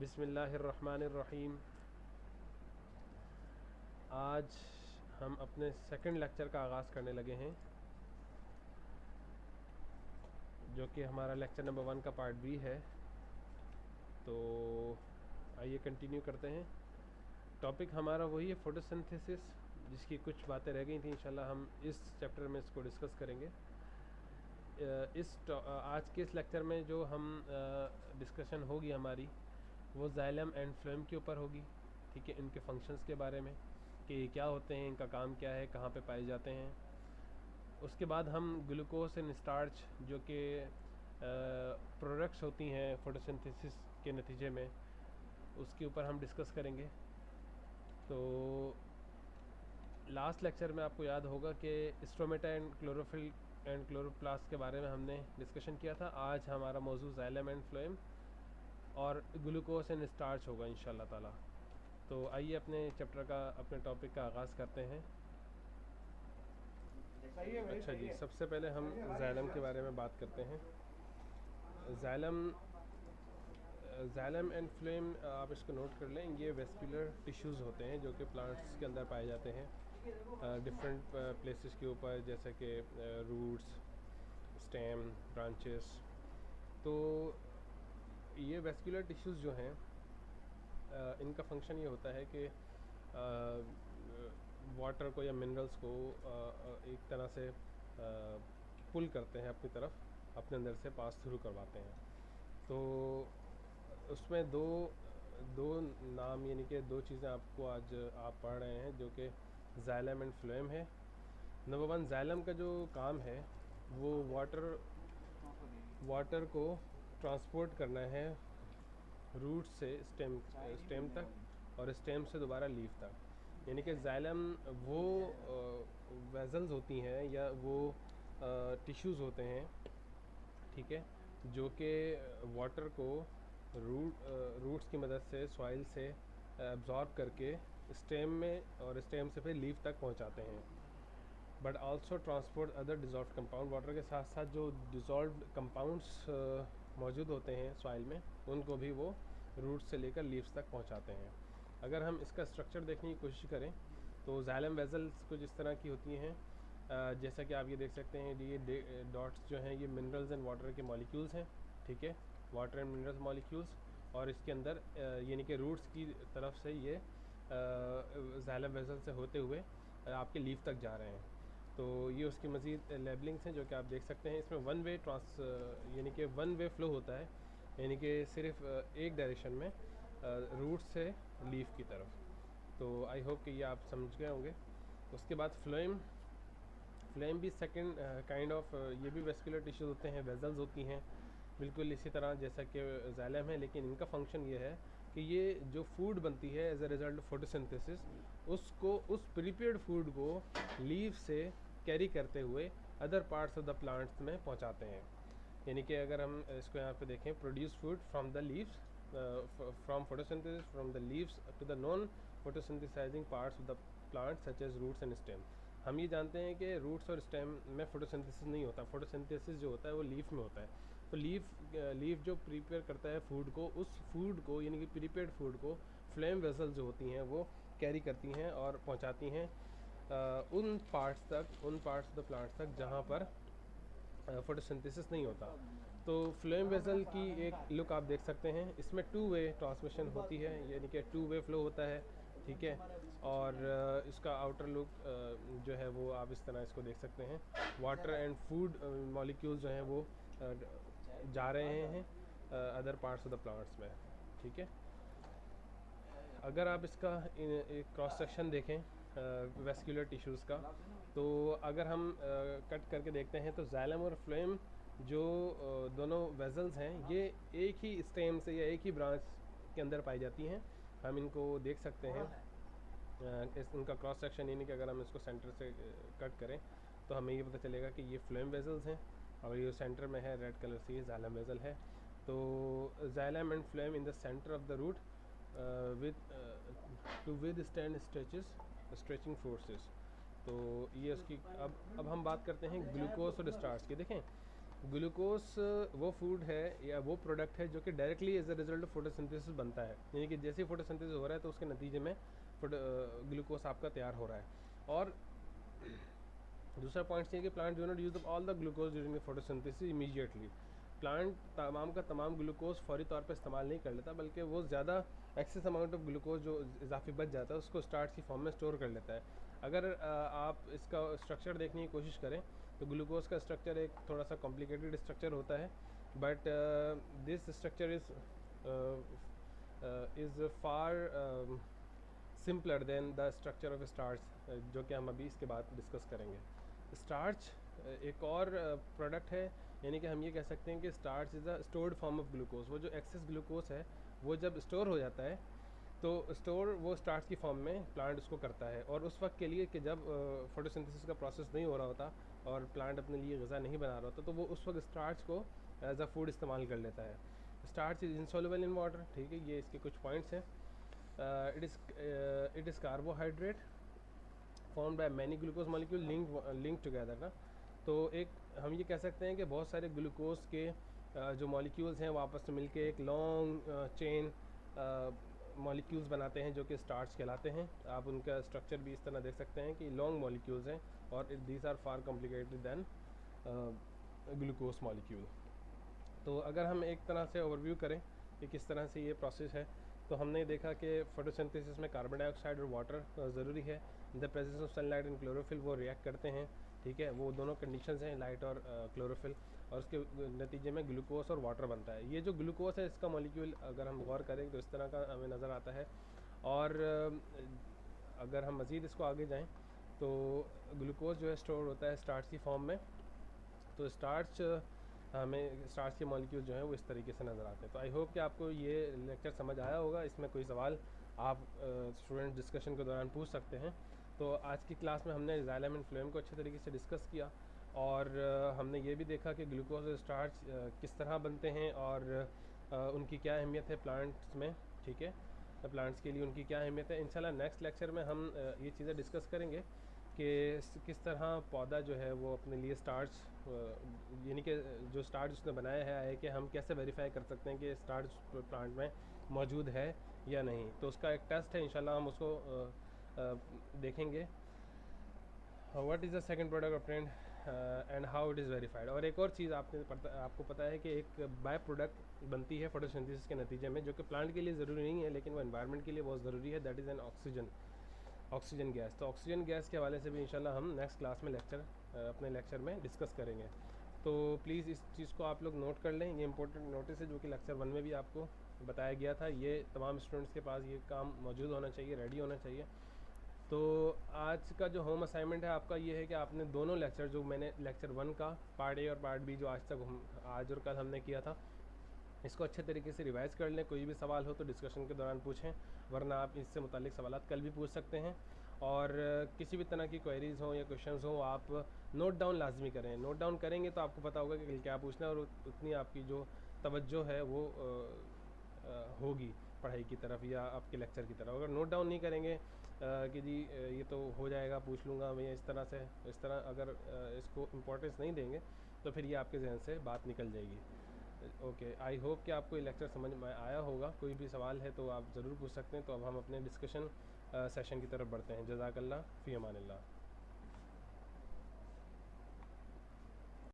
बिस्मिल्लाहिर्रहमानिर्रहीम। आज हम अपने सेकंड लेक्चर का आगाज़ करने लगे हैं, जो कि हमारा लेक्चर नंबर 1 का पार्ट बी है। तो आइए कंटिन्यू करते हैं। टॉपिक हमारा वही है, फोटोसिंथेसिस, जिसकी कुछ बातें रह गई थी। इंशाल्लाह हम इस चैप्टर में इसको डिस्कस करेंगे। आज के इस लेक्चर में जो हम डिस्कशन होगी हमारी, वो जाइलम एंड फ्लोएम के ऊपर होगी। ठीक है, इनके फंक्शंस के बारे में कि क्या होते हैं, इनका काम क्या है, कहाँ पे पाए जाते हैं। उसके बाद हम ग्लूकोज एंड स्टार्च, जो कि प्रोडक्ट्स होती हैं फोटोसिंथेसिस के नतीजे में, उसके ऊपर हम डिस्कस करेंगे। तो लास्ट लेक्चर में आपको याद होगा कि stromata and chlorophyll and chloroplast के बारे में हमने डिस्कशन किया था। आज हमारा मौजूद जाइलम एंड फ्लोएम और ग्लूकोज एंड स्टार्च होगा इंशाल्लाह ताला। तो आइए अपने चैप्टर का, अपने टॉपिक का आगाज़ करते हैं। अच्छा जी, सबसे पहले हम जाइलम के बारे में बात करते हैं। जाइलम एंड फ्लोएम, आप इसको नोट कर लें, ये वेस्कुलर टिश्यूज़ होते हैं जो कि प्लांट्स के अंदर पाए जाते हैं डिफरेंट प्लेसेस के ऊपर, जैसे कि रूट्स, स्टेम, ब्रांचेस। तो ये वेस्कुलर टिश्यूज़ जो हैं, इनका फंक्शन ये होता है कि वाटर को या मिनरल्स को एक तरह से पुल करते हैं अपनी तरफ, अपने अंदर से पास थ्रू करवाते हैं। तो उसमें दो दो नाम, यानी कि दो चीज़ें आपको आज आप पढ़ रहे हैं, जो कि जाइलम एंड फ्लोएम है। नंबर 1, जाइलम का जो काम है वो वाटर को ट्रांसपोर्ट करना है रूट से स्टेम तक, और स्टेम से दोबारा लीफ तक। यानी कि जाइलम वो वेजल्स होती हैं या वो टिश्यूज़ होते हैं, ठीक है, जो कि वाटर को रूट्स की मदद से सॉइल से एब्ज़ॉर्ब करके स्टेम में और स्टेम से फिर लीफ तक पहुंचाते हैं। But also transport other dissolve compound, water के साथ साथ जो डिज़ोल्व कंपाउंड्स मौजूद होते हैं सॉइल में, उनको भी वो रूट्स से लेकर लीव्स तक पहुंचाते हैं। अगर हम इसका स्ट्रक्चर देखने की कोशिश करें तो जाइलम वेजल्स कुछ इस तरह की होती हैं, जैसा कि आप ये देख सकते हैं, ये डॉट्स जो हैं ये मिनरल्स एंड वाटर के मॉलिक्यूल्स हैं। ठीक है, वाटर एंड मिनरल्स मॉलिक्यूल्स, और इसके अंदर यानी कि रूट्स की तरफ से ये जाइलम वेजल से होते हुए आपके लीफ तक जा रहे हैं। तो ये उसकी मज़ीद लेबलिंग्स हैं जो कि आप देख सकते हैं। इसमें वन वे यानी कि वन वे फ्लो होता है, यानी कि सिर्फ एक डायरेक्शन में रूट से लीफ की तरफ। तो आई होप कि ये आप समझ गए होंगे। उसके बाद फ्लोएम भी सेकंड काइंड ऑफ, ये भी वेस्कुलर टिश्यूज होते हैं, वेजल्स होती हैं, बिल्कुल इसी तरह जैसा कि जाइलम है। लेकिन इनका फंक्शन ये है कि ये जो फूड बनती है as a result of photosynthesis, उसको, उस प्रिपेयर्ड फूड को लीफ से कैरी करते हुए other parts of the plants में पहुंचाते हैं। यानी कि अगर हम इसको यहाँ पे देखें, produce food from the leaves, from photosynthesis from the leaves to the non photosynthesizing parts of the plant such as roots and stem. हम ये जानते हैं कि रूट्स और स्टेम में फोटोसिंथेसिस नहीं होता, फोटोसिंथेसिस जो होता है वो लीफ में होता है। तो लीफ जो प्रिपेयर करता है फूड को, उस फूड को यानी कि प्रिपेयर्ड फूड को फ्लेम वेसल जो होती हैं वो कैरी करती हैं और पहुंचाती हैं उन पार्ट्स ऑफ द प्लांट्स तक जहाँ पर फोटोसिंथेसिस नहीं होता। तो फ्लोएम वेसल की एक लुक आप देख सकते हैं। इसमें टू वे ट्रांसमिशन होती है, यानी कि टू वे फ्लो होता है। ठीक है, और इसका आउटर लुक जो है वो आप इस तरह इसको देख सकते हैं। वाटर एंड फूड मॉलिक्यूल्स जो हैं वो जा रहे हैं other parts of the plants में। ठीक है, अगर आप इसका एक क्रॉस सेक्शन देखें वेस्कुलर टिश्यूज़ का, तो अगर हम कट करके देखते हैं तो जाइलम और फ्लोएम जो दोनों वेजल्स हैं, ये एक ही स्टेम से या एक ही ब्रांच के अंदर पाई जाती हैं। हम इनको देख सकते हैं, इनका क्रॉस सेक्शन, यानी कि अगर हम इसको सेंटर से कट करें तो हमें ये पता चलेगा कि ये फ्लोएम वेजल्स हैं, और ये सेंटर में है रेड कलर से, ये जाइलम वेजल है। तो xylem and phloem in the centre of the root with to withstand stretching forces. तो ये उसकी, अब हम बात करते हैं ग्लूकोज और स्टार्च की। देखें, ग्लूकोज वो फूड है या वो प्रोडक्ट है जो कि directly as a result of photosynthesis बनता है, यानी कि जैसे ही फोटोसिंथेसिस हो रहा है तो उसके नतीजे में ग्लूकोज आपका तैयार हो रहा है। और दूसरा पॉइंट ये कि plant do not use up all the glucose during the photosynthesis immediately. Plant तमाम का तमाम ग्लूकोज फौरी तौर पर इस्तेमाल नहीं कर लेता, बल्कि वो ज़्यादा एक्सेस अमाउंट ऑफ ग्लूकोज जो इजाफी बच जाता है उसको स्टार्च की फॉर्म में स्टोर कर लेता है। अगर आप इसका स्ट्रक्चर देखने की कोशिश करें तो ग्लूकोज का स्ट्रक्चर एक थोड़ा सा कॉम्प्लिकेटेड स्ट्रक्चर होता है, but this structure is far simpler than the structure of starch, जो कि हम अभी इसके बाद डिस्कस करेंगे। स्टार्च एक और प्रोडक्ट है, यानी कि हम ये कह सकते हैं कि starch is a stored form of glucose. वो जो एक्सेस ग्लूकोज है वो जब स्टोर हो जाता है तो स्टोर वो स्टार्च की फॉर्म में प्लांट उसको करता है, और उस वक्त के लिए कि जब फोटोसिंथेसिस का प्रोसेस नहीं हो रहा होता और प्लांट अपने लिए ग़िज़ा नहीं बना रहा होता, तो वो उस वक्त स्टार्च को एज अ फूड इस्तेमाल कर लेता है। Starch is insoluble in water, ठीक है, ये इसके कुछ पॉइंट्स हैं। It is carbohydrate formed by many glucose molecule link together ना। तो एक हम ये कह सकते हैं कि बहुत सारे ग्लूकोज के जो मॉलिक्यूल्स हैं वो आपस में मिलके एक लॉन्ग चेन मॉलिक्यूल्स बनाते हैं जो कि स्टार्च कहलाते हैं। आप उनका स्ट्रक्चर भी इस तरह देख सकते हैं कि लॉन्ग मॉलिक्यूल्स हैं और these are far complicated than glucose molecule. तो अगर हम एक तरह से ओवरव्यू करें कि किस तरह से ये प्रोसेस है, तो हमने देखा कि फोटोसिंथेसिस में कार्बन डाइऑक्साइड और वाटर ज़रूरी है। The presence of sunlight and chlorophyll वो रिएक्ट करते हैं, ठीक है, वो दोनों कंडीशंस हैं, लाइट और क्लोरोफिल, और उसके नतीजे में ग्लूकोज और वाटर बनता है। ये जो ग्लूकोज है इसका मॉलिक्यूल अगर हम गौर करें तो इस तरह का हमें नज़र आता है। और अगर हम मज़ीद इसको आगे जाएँ तो ग्लूकोज जो है स्टोर होता है स्टार्च की फॉर्म में। तो स्टार्च हमें स्टार्च के मॉलिक्यूल जो हैं वो इस तरीके से नज़र आते हैं। तो आई होप कि आपको ये लेक्चर समझ आया होगा। इसमें कोई सवाल आप स्टूडेंट डिस्कशन के दौरान पूछ सकते हैं। तो आज की क्लास में हमने जाइलम एंड फ्लोएम को अच्छे तरीके से डिस्कस किया, और हमने ये भी देखा कि ग्लूकोज और स्टार्च किस तरह बनते हैं और उनकी क्या अहमियत है प्लांट्स में, ठीक है, प्लांट्स के लिए उनकी क्या अहमियत है। इंशाल्लाह नेक्स्ट लेक्चर में हम ये चीज़ें डिस्कस करेंगे कि किस तरह पौधा जो है वो अपने लिए स्टार्च, यानी कि जो स्टार्च उसने बनाया है कि हम कैसे वेरीफाई कर सकते हैं कि स्टार्च प्लांट में मौजूद है या नहीं। तो उसका एक टेस्ट है, इंशाल्लाह हम उसको देखेंगे। What is the second product of trend and how it is verified. और एक और चीज़ आपको पता है कि एक बाय प्रोडक्ट बनती है फोटोसिंथेसिस के नतीजे में, जो कि प्लांट के लिए ज़रूरी नहीं है लेकिन वो एनवायरनमेंट के लिए बहुत ज़रूरी है, that is an oxygen gas. तो ऑक्सीजन गैस के हवाले से भी इंशाल्लाह हम नेक्स्ट क्लास में अपने लेक्चर में डिस्कस करेंगे। तो प्लीज़ इस चीज़ को आप लोग नोट कर लें, ये इंपॉर्टेंट नोटिस है जो कि लेक्चर 1 में भी आपको बताया गया था। ये तमाम स्टूडेंट्स के पास ये काम मौजूद होना चाहिए, रेडी होना चाहिए। तो आज का जो होम असाइनमेंट है आपका ये है कि आपने दोनों लेक्चर, जो मैंने लेक्चर 1 का पार्ट ए और पार्ट बी जो आज और कल हमने किया था, इसको अच्छे तरीके से रिवाइज़ कर लें। कोई भी सवाल हो तो डिस्कशन के दौरान पूछें, वरना आप इससे मुतालिक सवाल कल भी पूछ सकते हैं। और किसी भी तरह की क्वेरीज़ हों या क्वेश्चंस हों, आप नोट डाउन लाजमी करें। नोट डाउन करेंगे तो आपको पता होगा कि कल क्या पूछना है, और उतनी आपकी जो तवज्जो है वो होगी पढ़ाई की तरफ या आपके लेक्चर की तरफ। अगर नोट डाउन नहीं करेंगे कि जी ये तो हो जाएगा, पूछ लूँगा मैं, इस तरह अगर इसको इम्पोर्टेंस नहीं देंगे तो फिर ये आपके जहन से बात निकल जाएगी। ओके, आई होप कि आपको ये लेक्चर समझ में आया होगा। कोई भी सवाल है तो आप ज़रूर पूछ सकते हैं। तो अब हम अपने डिस्कशन सेशन की तरफ बढ़ते हैं। जज़ाकल्लाह फ़ी अमानिल्लाह।